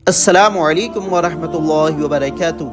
السلام علیکم ورحمۃ اللہ وبرکاتہ۔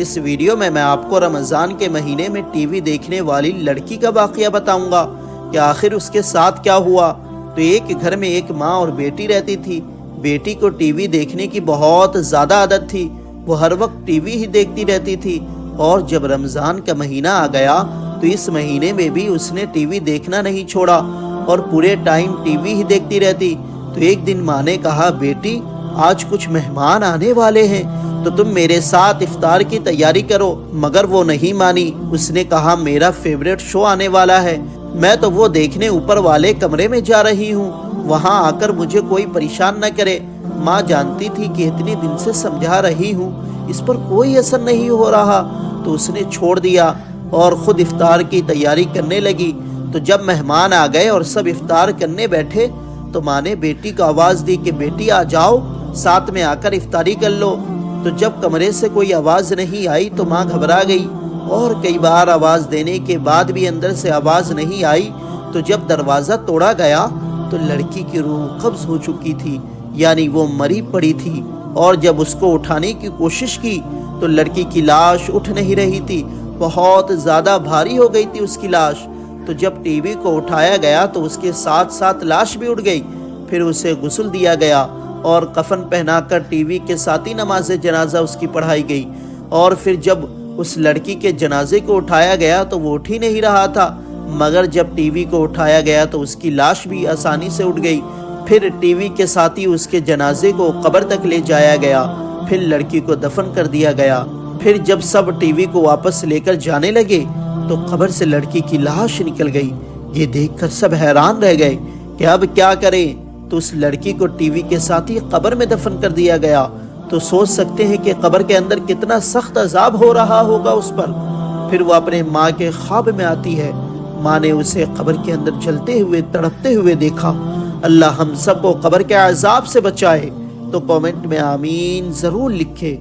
اس ویڈیو میں آپ کو رمضان کے مہینے میں ٹی وی دیکھنے والی لڑکی کا واقعہ بتاؤں گا کہ آخر اس کے ساتھ کیا ہوا۔ تو ایک گھر میں ایک ماں اور بیٹی رہتی تھی۔ بیٹی کو ٹی وی دیکھنے کی بہت زیادہ عادت تھی، وہ ہر وقت ٹی وی ہی دیکھتی رہتی تھی، اور جب رمضان کا مہینہ آ گیا تو اس مہینے میں بھی اس نے ٹی وی دیکھنا نہیں چھوڑا اور پورے ٹائم ٹی وی ہی دیکھتی رہتی۔ تو ایک دن ماں نے کہا، بیٹی آج کچھ مہمان آنے والے ہیں تو تم میرے ساتھ افطار کی تیاری کرو، مگر وہ نہیں مانی۔ اس نے کہا، میرا فیوریٹ شو آنے والا ہے، میں تو وہ دیکھنے اوپر والے کمرے میں جا رہی ہوں، وہاں آ کر مجھے کوئی پریشان نہ کرے۔ ماں جانتی تھی کہ اتنے دن سے سمجھا رہی ہوں، اس پر کوئی اثر نہیں ہو رہا، تو اس نے چھوڑ دیا اور خود افطار کی تیاری کرنے لگی۔ تو جب مہمان آ گئے اور سب افطار کرنے بیٹھے تو ماں نے بیٹی کو آواز دی کہ بیٹی آ جاؤ، ساتھ میں آ کر افطاری کر لو۔ تو جب کمرے سے کوئی آواز نہیں آئی تو ماں گھبرا گئی، اور کئی بار آواز دینے کے بعد بھی اندر سے آواز نہیں آئی۔ تو جب دروازہ توڑا گیا تو لڑکی کی روح قبض ہو چکی تھی، یعنی وہ مری پڑی تھی، اور جب اس کو اٹھانے کی کوشش کی تو لڑکی کی لاش اٹھ نہیں رہی تھی، بہت زیادہ بھاری ہو گئی تھی اس کی لاش۔ تو جب ٹی وی کو اٹھایا گیا تو اس کے ساتھ ساتھ لاش بھی اٹھ گئی، پھر اسے غسل دیا گیا اور کفن پہنا کر ٹی وی کے ساتھ ہی نماز جنازہ اس کی پڑھائی گئی۔ اور پھر جب اس لڑکی کے جنازے کو اٹھایا گیا تو وہ اٹھ ہی نہیں رہا تھا، مگر جب ٹی وی کو اٹھایا گیا تو اس کی لاش بھی آسانی سے اٹھ گئی۔ پھر ٹی وی کے ساتھ ہی اس کے جنازے کو قبر تک لے جایا گیا، پھر لڑکی کو دفن کر دیا گیا۔ پھر جب سب ٹی وی کو واپس لے کر جانے لگے تو قبر سے لڑکی کی لاش نکل گئی۔ یہ دیکھ کر سب حیران رہ گئے کہ اب کیا کریں۔ تو اس لڑکی کو ٹی وی کے ساتھ ہی قبر میں دفن کر دیا گیا۔ تو سوچ سکتے ہیں کہ قبر کے اندر کتنا سخت عذاب ہو رہا ہوگا اس پر۔ پھر وہ اپنے ماں کے خواب میں آتی ہے، ماں نے اسے قبر کے اندر جلتے ہوئے تڑپتے ہوئے دیکھا۔ اللہ ہم سب کو قبر کے عذاب سے بچائے۔ تو کامنٹ میں آمین ضرور لکھے۔